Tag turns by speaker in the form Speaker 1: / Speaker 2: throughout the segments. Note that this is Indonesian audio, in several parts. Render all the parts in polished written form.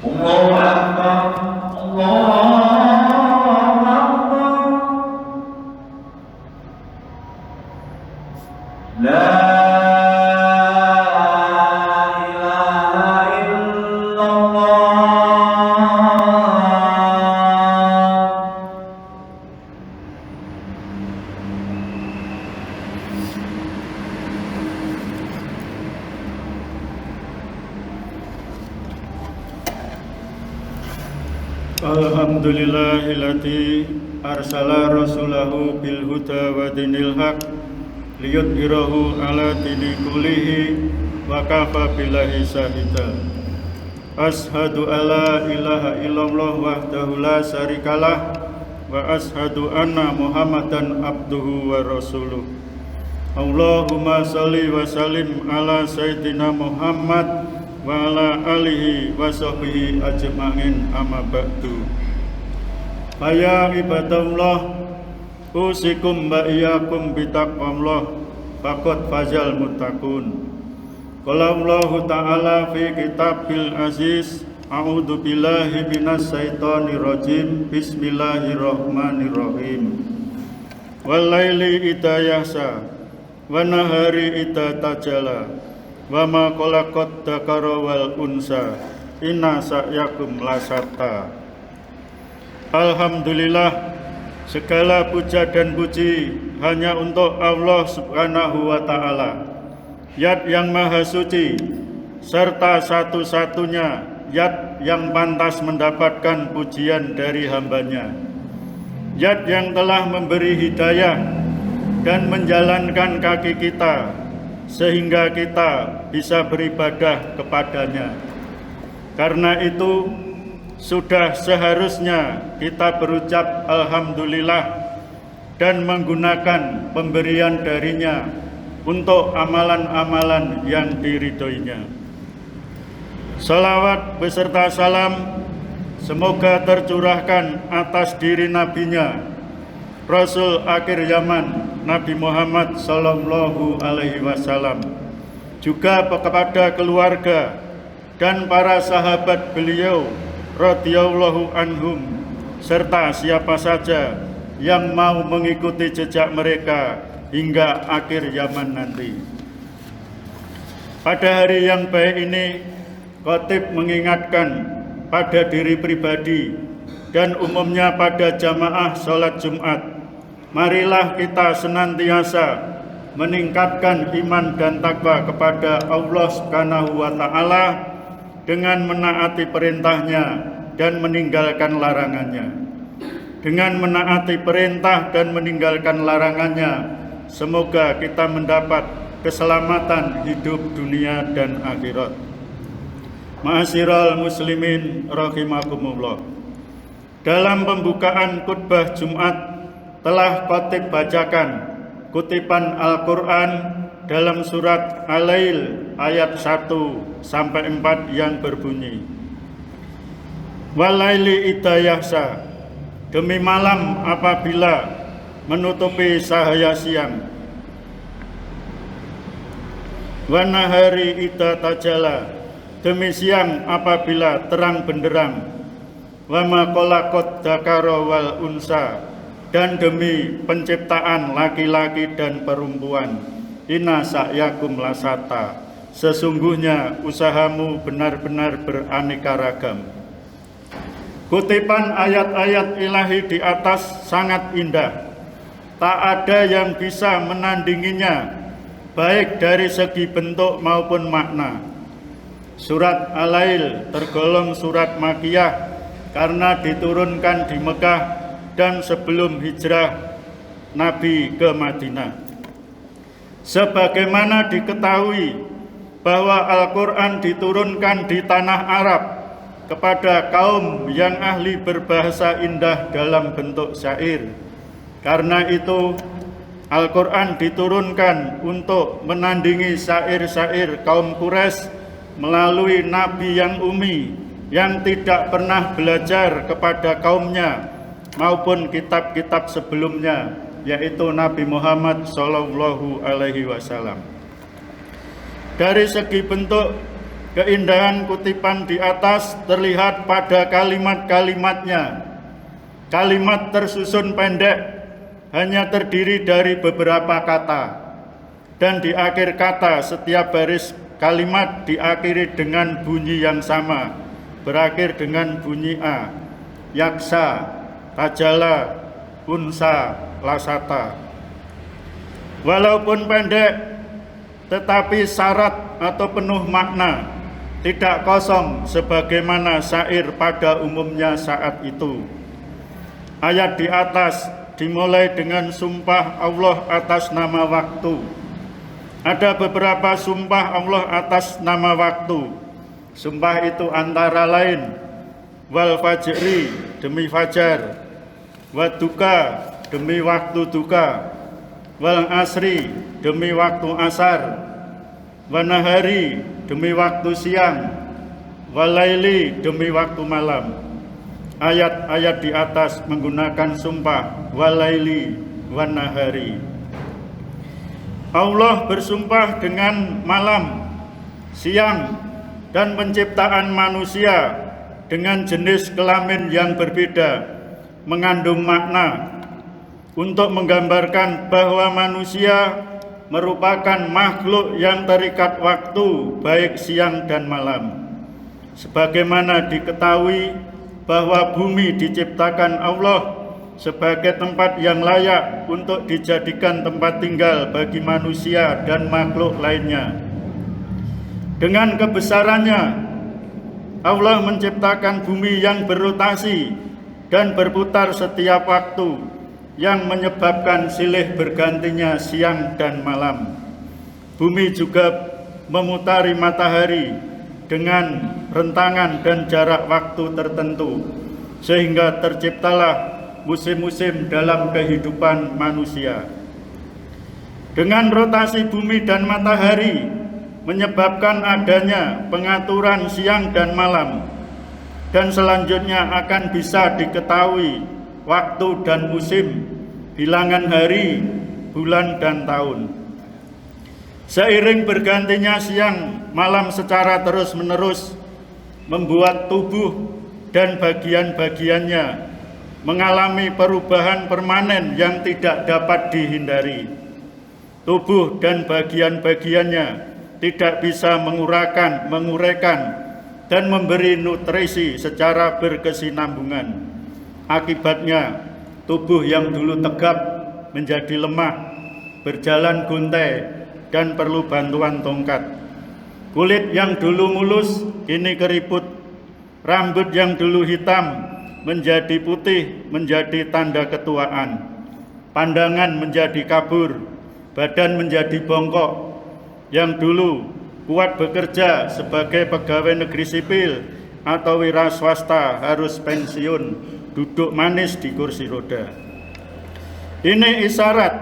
Speaker 1: Allahu Akbar, Allahu Akbar. La ilaha illallah.
Speaker 2: Alhamdulillahillati arsala rasulahu bil huda wa dinil haq liyudhhirahu ala dini kullihi wa kafa billahi syahida. Ashhadu alla ilaha illallah wahdahu la syarikalah wa ashhadu anna Muhammadan abduhu wa rasuluh. Allahumma shalli wa sallim ala sayyidina Muhammad wa ala alihi wa sahbihi ajma'in, amma ba'du. Faya ibadallah, usikum wa iyyakum bitaqwallah, faqad fazal muttaqun. Qala Allah ta'ala fi kitabil aziz, a'udzu billahi minas syaitonir rajim, bismillahirrahmanirrahim. Wal laili idza yahsa wa nahari idza tajalla wa ma khalaqad dzakara wal unsa inna sa'yakum lasatta. Alhamdulillah, segala puja dan puji hanya untuk Allah Subhanahu wa ta'ala, Zat yang maha suci serta satu-satunya Zat yang pantas mendapatkan pujian dari hambanya, Zat yang telah memberi hidayah dan menjalankan kaki kita sehingga kita bisa beribadah kepadanya. Karena itu sudah seharusnya kita berucap alhamdulillah dan menggunakan pemberian darinya untuk amalan-amalan yang diridhoinya. Salawat beserta salam semoga tercurahkan atas diri nabinya, Rasul akhir zaman Nabi Muhammad sallallahu alaihi wasallam, juga kepada keluarga dan para sahabat beliau radhiyallahu anhum, serta siapa saja yang mau mengikuti jejak mereka hingga akhir zaman nanti. Pada hari yang baik ini, khatib mengingatkan pada diri pribadi dan umumnya pada jamaah sholat Jumat, marilah kita senantiasa meningkatkan iman dan takwa kepada Allah Subhanahu wa ta'ala dengan menaati perintahnya dan meninggalkan larangannya. Dengan menaati perintah dan meninggalkan larangannya, semoga kita mendapat keselamatan hidup dunia dan akhirat. Ma'asyiral muslimin rahimakumullah. Dalam pembukaan khutbah Jumat telah khatib bacakan kutipan Al-Quran dalam surat Al-Lail ayat 1 sampai 4 yang berbunyi, Walaili idza yahsa, demi malam apabila menutupi cahaya siang, wa nahari idza tajalla, demi siang apabila terang benderang, wa ma khalaqad dzakara wal unsa, dan demi penciptaan laki-laki dan perempuan, inna sa'yakum lasata, sesungguhnya usahamu benar-benar beraneka ragam. Kutipan ayat-ayat ilahi di atas sangat indah, tak ada yang bisa menandinginya, baik dari segi bentuk maupun makna. Surat Al-Lail tergolong surat Makkiyah karena diturunkan di Mekah dan sebelum hijrah Nabi ke Madinah. Sebagaimana diketahui bahwa Al-Quran diturunkan di tanah Arab kepada kaum yang ahli berbahasa indah dalam bentuk syair. Karena itu Al-Quran diturunkan untuk menandingi syair-syair kaum Quraisy melalui Nabi yang ummi, yang tidak pernah belajar kepada kaumnya maupun kitab-kitab sebelumnya, yaitu Nabi Muhammad sallallahu alaihi wasallam. Dari segi bentuk, Keindahan kutipan di atas terlihat pada kalimat-kalimatnya. Kalimat tersusun pendek, hanya terdiri dari beberapa kata. Dan di akhir kata setiap baris kalimat diakhiri dengan bunyi yang sama, berakhir dengan bunyi A. Yaksa, tajala, unsa, lasata. Walaupun pendek, tetapi syarat atau penuh makna, tidak kosong sebagaimana syair pada umumnya saat itu. Ayat di atas dimulai dengan sumpah Allah atas nama waktu. Ada beberapa sumpah Allah atas nama waktu. Sumpah itu antara lain wal fajri, demi fajar, wa duka, demi waktu duka, wal asri, demi waktu asar, wa nahari, demi waktu siang, wal laili, demi waktu malam. Ayat-ayat di atas menggunakan sumpah wal laili, wan nahari. Allah bersumpah dengan malam, siang, dan penciptaan manusia dengan jenis kelamin yang berbeda, mengandung makna untuk menggambarkan bahwa manusia merupakan makhluk yang terikat waktu, baik siang dan malam. Sebagaimana diketahui bahwa bumi diciptakan Allah sebagai tempat yang layak untuk dijadikan tempat tinggal bagi manusia dan makhluk lainnya. Dengan kebesarannya, Allah menciptakan bumi yang berotasi dan berputar setiap waktu, yang menyebabkan silih bergantinya siang dan malam. Bumi juga memutari matahari dengan rentangan dan jarak waktu tertentu, sehingga terciptalah musim-musim dalam kehidupan manusia. Dengan rotasi bumi dan matahari menyebabkan adanya pengaturan siang dan malam, dan selanjutnya akan bisa diketahui waktu dan musim, bilangan hari, bulan, dan tahun. Seiring bergantinya siang malam secara terus-menerus, membuat tubuh dan bagian-bagiannya mengalami perubahan permanen yang tidak dapat dihindari. Tubuh dan bagian-bagiannya tidak bisa menguraikan, dan memberi nutrisi secara berkesinambungan. Akibatnya, tubuh yang dulu tegap menjadi lemah, berjalan guntai, dan perlu bantuan tongkat. Kulit yang dulu mulus kini keriput, rambut yang dulu hitam menjadi putih, menjadi tanda ketuaan. Pandangan menjadi kabur, badan menjadi bongkok. Yang dulu kuat bekerja sebagai pegawai negeri sipil atau wira swasta harus pensiun, duduk manis di kursi roda. Ini isyarat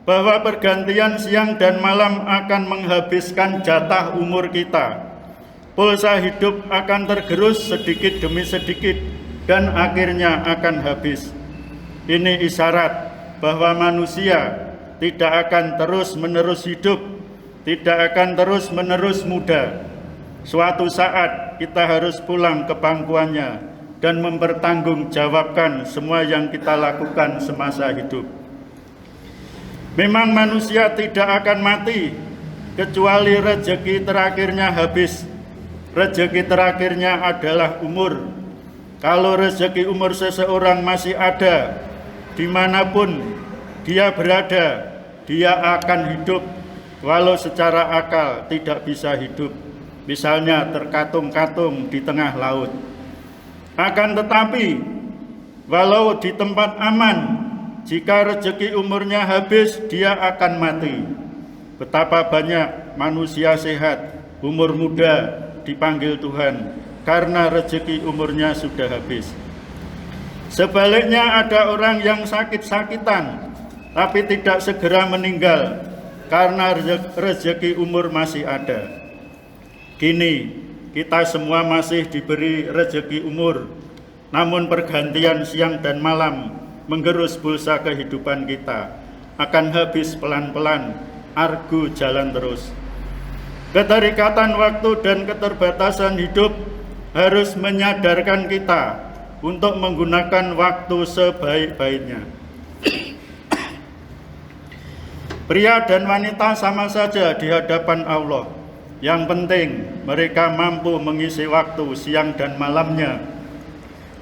Speaker 2: bahwa pergantian siang dan malam akan menghabiskan jatah umur kita. Pulsa hidup akan tergerus sedikit demi sedikit dan akhirnya akan habis. Ini isyarat bahwa manusia tidak akan terus-menerus hidup, tidak akan terus-menerus muda. Suatu saat kita harus pulang ke pangkuannya dan mempertanggungjawabkan semua yang kita lakukan semasa hidup. Memang manusia tidak akan mati kecuali rezeki terakhirnya habis. Rezeki terakhirnya adalah umur. Kalau rezeki umur seseorang masih ada, dimanapun dia berada, dia akan hidup, walau secara akal tidak bisa hidup. Misalnya terkatung-katung di tengah laut. Akan tetapi, walau di tempat aman, jika rezeki umurnya habis, dia akan mati. Betapa banyak manusia sehat, umur muda, dipanggil Tuhan, karena rezeki umurnya sudah habis. Sebaliknya ada orang yang sakit-sakitan, tapi tidak segera meninggal, karena rezeki umur masih ada. Kini, kita semua masih diberi rezeki umur, namun pergantian siang dan malam menggerus pulsa kehidupan kita, akan habis pelan-pelan, argu jalan terus. Keterikatan waktu dan keterbatasan hidup harus menyadarkan kita untuk menggunakan waktu sebaik-baiknya. Pria dan wanita sama saja di hadapan Allah. Yang penting mereka mampu mengisi waktu siang dan malamnya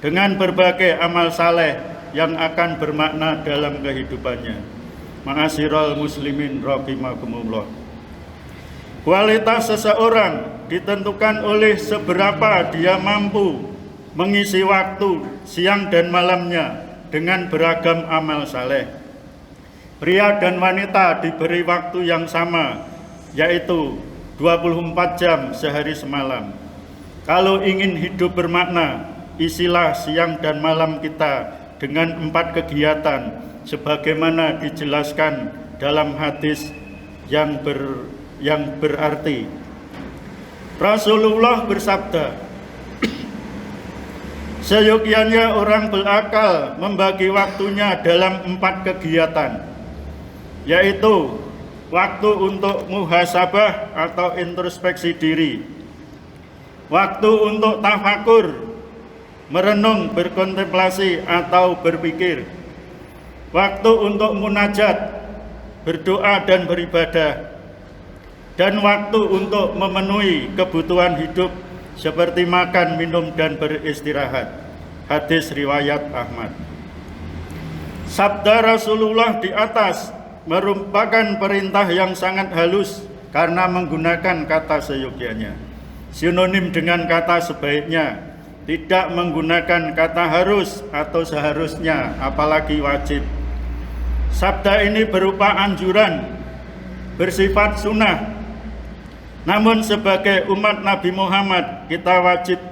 Speaker 2: dengan berbagai amal saleh yang akan bermakna dalam kehidupannya. Ma'asyiral muslimin rahimakumullah. Kualitas seseorang ditentukan oleh seberapa dia mampu mengisi waktu siang dan malamnya dengan beragam amal saleh. Pria dan wanita diberi waktu yang sama, yaitu 24 jam sehari semalam. Kalau ingin hidup bermakna, isilah siang dan malam kita dengan 4 kegiatan sebagaimana dijelaskan dalam hadis yang berarti. Rasulullah bersabda, seyogyanya orang berakal membagi waktunya dalam 4 kegiatan, yaitu waktu untuk muhasabah atau introspeksi diri, waktu untuk tafakur, merenung, berkontemplasi atau berpikir, waktu untuk munajat, berdoa dan beribadah, dan waktu untuk memenuhi kebutuhan hidup seperti makan, minum, dan beristirahat. Hadis riwayat Ahmad. Sabda Rasulullah di atas merupakan perintah yang sangat halus karena menggunakan kata seyogyanya, sinonim dengan kata sebaiknya, tidak menggunakan kata harus atau seharusnya, apalagi wajib. Sabda ini berupa anjuran, bersifat sunnah. Namun sebagai umat Nabi Muhammad, kita wajib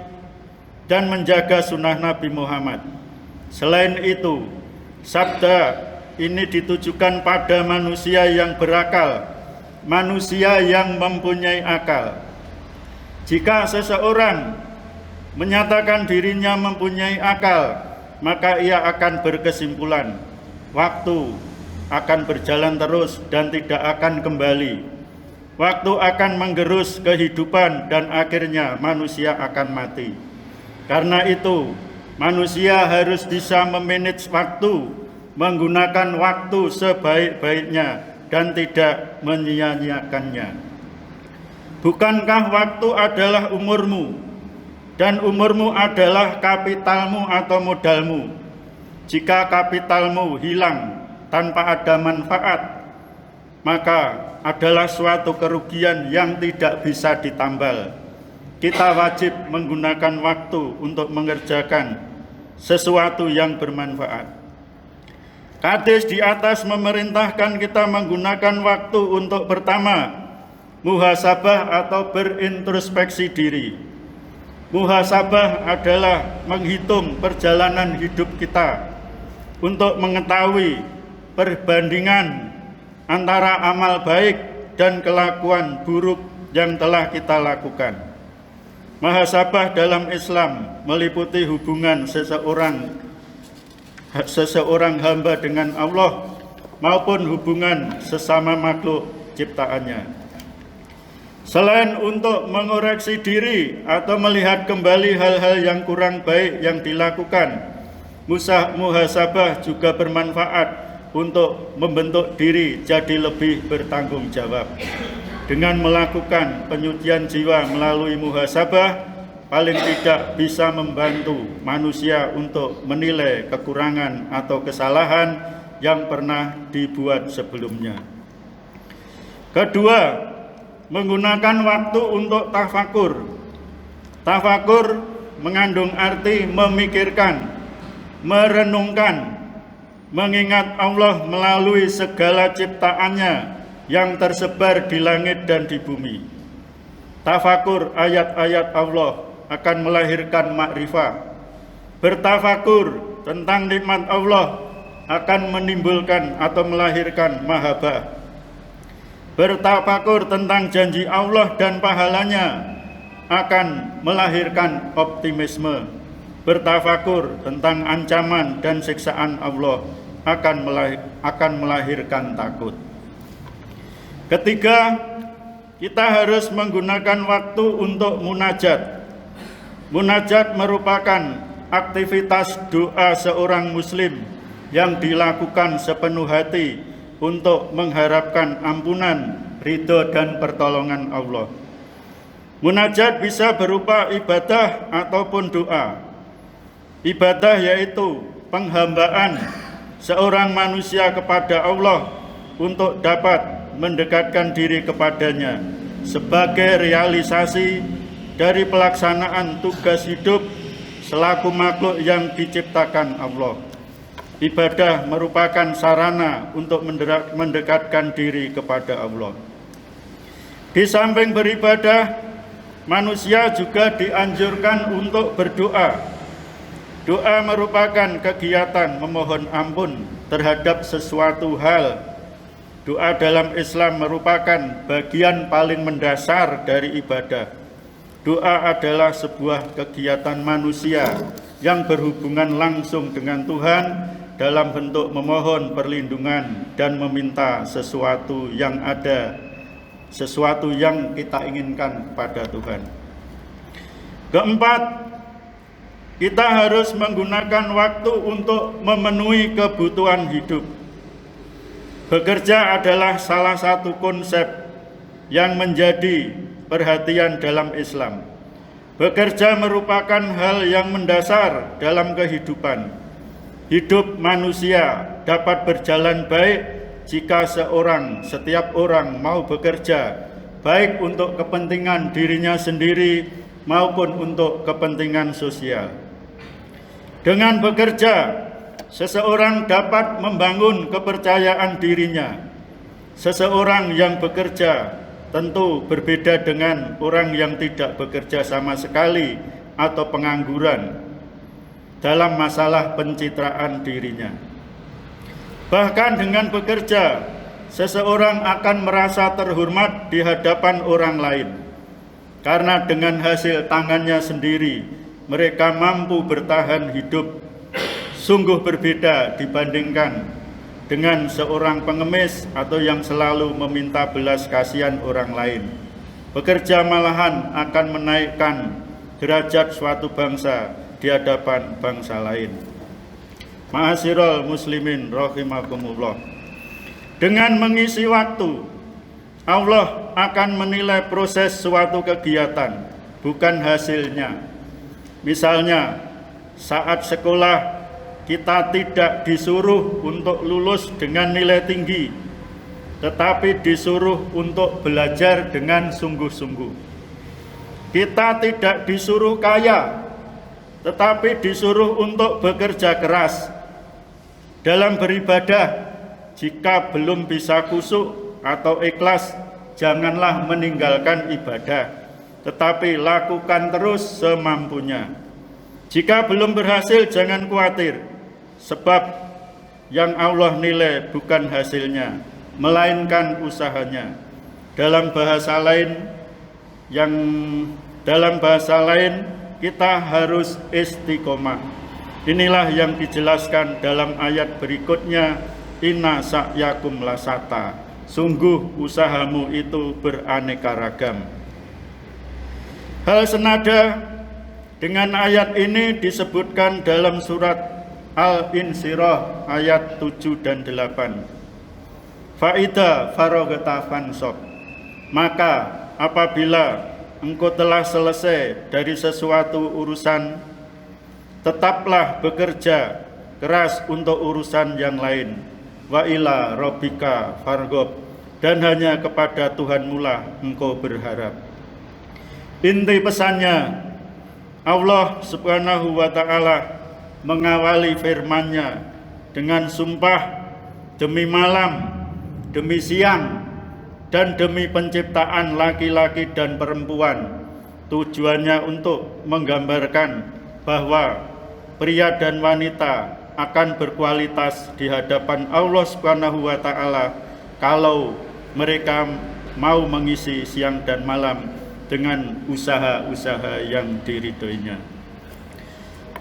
Speaker 2: dan menjaga sunnah Nabi Muhammad. Selain itu, sabda ini ditujukan pada manusia yang berakal, manusia yang mempunyai akal. Jika seseorang menyatakan dirinya mempunyai akal, maka ia akan berkesimpulan, waktu akan berjalan terus dan tidak akan kembali. Waktu akan menggerus kehidupan dan akhirnya manusia akan mati. Karena itu, manusia harus bisa memanage waktu, menggunakan waktu sebaik-baiknya dan tidak menyia-nyiakannya. Bukankah waktu adalah umurmu, dan umurmu adalah kapitalmu atau modalmu? Jika kapitalmu hilang tanpa ada manfaat, maka adalah suatu kerugian yang tidak bisa ditambal. Kita wajib menggunakan waktu untuk mengerjakan sesuatu yang bermanfaat. Hadis di atas memerintahkan kita menggunakan waktu untuk pertama, muhasabah atau berintrospeksi diri. Muhasabah adalah menghitung perjalanan hidup kita untuk mengetahui perbandingan antara amal baik dan kelakuan buruk yang telah kita lakukan. Muhasabah dalam Islam meliputi hubungan seseorang hamba dengan Allah maupun hubungan sesama makhluk ciptaannya. Selain untuk mengoreksi diri atau melihat kembali hal-hal yang kurang baik yang dilakukan, muhasabah juga bermanfaat untuk membentuk diri jadi lebih bertanggung jawab. Dengan melakukan penyucian jiwa melalui muhasabah, paling tidak bisa membantu manusia untuk menilai kekurangan atau kesalahan yang pernah dibuat sebelumnya. Kedua, menggunakan waktu untuk tafakur. Tafakur mengandung arti memikirkan, merenungkan, mengingat Allah melalui segala ciptaannya yang tersebar di langit dan di bumi. Tafakur ayat-ayat Allah akan melahirkan makrifah. Bertafakur tentang nikmat Allah akan menimbulkan atau melahirkan mahabbah. Bertafakur tentang janji Allah dan pahalanya akan melahirkan optimisme. Bertafakur tentang ancaman dan siksaan Allah akan melahirkan takut. Ketiga, kita harus menggunakan waktu untuk munajat. Munajat merupakan aktivitas doa seorang muslim yang dilakukan sepenuh hati untuk mengharapkan ampunan, ridho dan pertolongan Allah. Munajat bisa berupa ibadah ataupun doa. Ibadah yaitu penghambaan seorang manusia kepada Allah untuk dapat mendekatkan diri kepadanya sebagai realisasi dari pelaksanaan tugas hidup selaku makhluk yang diciptakan Allah. Ibadah merupakan sarana untuk mendekatkan diri kepada Allah. Di samping beribadah, manusia juga dianjurkan untuk berdoa. Doa merupakan kegiatan memohon ampun terhadap sesuatu hal. Doa dalam Islam merupakan bagian paling mendasar dari ibadah. Doa adalah sebuah kegiatan manusia yang berhubungan langsung dengan Tuhan dalam bentuk memohon perlindungan dan meminta sesuatu yang ada, sesuatu yang kita inginkan kepada Tuhan. Keempat, kita harus menggunakan waktu untuk memenuhi kebutuhan hidup. Bekerja adalah salah satu konsep yang menjadi perhatian dalam Islam. Bekerja merupakan hal yang mendasar dalam kehidupan. Hidup manusia dapat berjalan baik jika setiap orang mau bekerja, baik untuk kepentingan dirinya sendiri maupun untuk kepentingan sosial. Dengan bekerja, seseorang dapat membangun kepercayaan dirinya. Seseorang yang bekerja tentu berbeda dengan orang yang tidak bekerja sama sekali atau pengangguran dalam masalah pencitraan dirinya. Bahkan dengan bekerja, seseorang akan merasa terhormat di hadapan orang lain. Karena dengan hasil tangannya sendiri, mereka mampu bertahan hidup. Sungguh berbeda dibandingkan dengan seorang pengemis atau yang selalu meminta belas kasihan orang lain. Bekerja malahan akan menaikkan derajat suatu bangsa di hadapan bangsa lain. Ma'asyiral muslimin rahimakumullah. Dengan mengisi waktu, Allah akan menilai proses suatu kegiatan, bukan hasilnya. Misalnya, saat sekolah kita tidak disuruh untuk lulus dengan nilai tinggi, tetapi disuruh untuk belajar dengan sungguh-sungguh. Kita tidak disuruh kaya, tetapi disuruh untuk bekerja keras. Dalam beribadah, jika belum bisa khusyuk atau ikhlas, janganlah meninggalkan ibadah, tetapi lakukan terus semampunya. Jika belum berhasil, jangan khawatir, sebab yang Allah nilai bukan hasilnya, melainkan usahanya. Dalam bahasa lain, kita harus istiqomah. Inilah yang dijelaskan dalam ayat berikutnya, inna sa'yakum lasata. Sungguh usahamu itu beraneka ragam. Hal senada dengan ayat ini disebutkan dalam surat Al-Insyirah ayat 7 dan 8. Fa'idha farogata fansab. Maka apabila engkau telah selesai dari sesuatu urusan, tetaplah bekerja keras untuk urusan yang lain. Wa ila rabbika farghab, dan hanya kepada Tuhanmu lah engkau berharap. Inti pesannya, Allah Subhanahu wa ta'ala mengawali firman-Nya dengan sumpah demi malam, demi siang, dan demi penciptaan laki-laki dan perempuan. Tujuannya untuk menggambarkan bahwa pria dan wanita akan berkualitas di hadapan Allah Subhanahu wa ta'ala kalau mereka mau mengisi siang dan malam dengan usaha-usaha yang diridhoinya.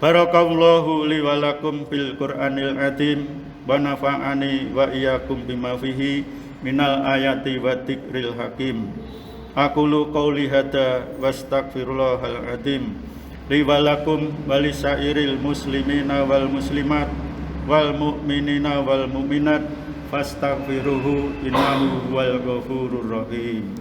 Speaker 2: Barakallahu li wa lakum bil Qur'anil azim wa nafa'ani wa iyyakum bima fihi minal ayati wa dzikril hakim. Aqulu qouli hadza wastaghfirullahal adzim li wa lakum wa lisairil muslimina wal muslimat wal mu'minina wal mu'minat fastaghfiruhu innahu wal ghafurur rahim.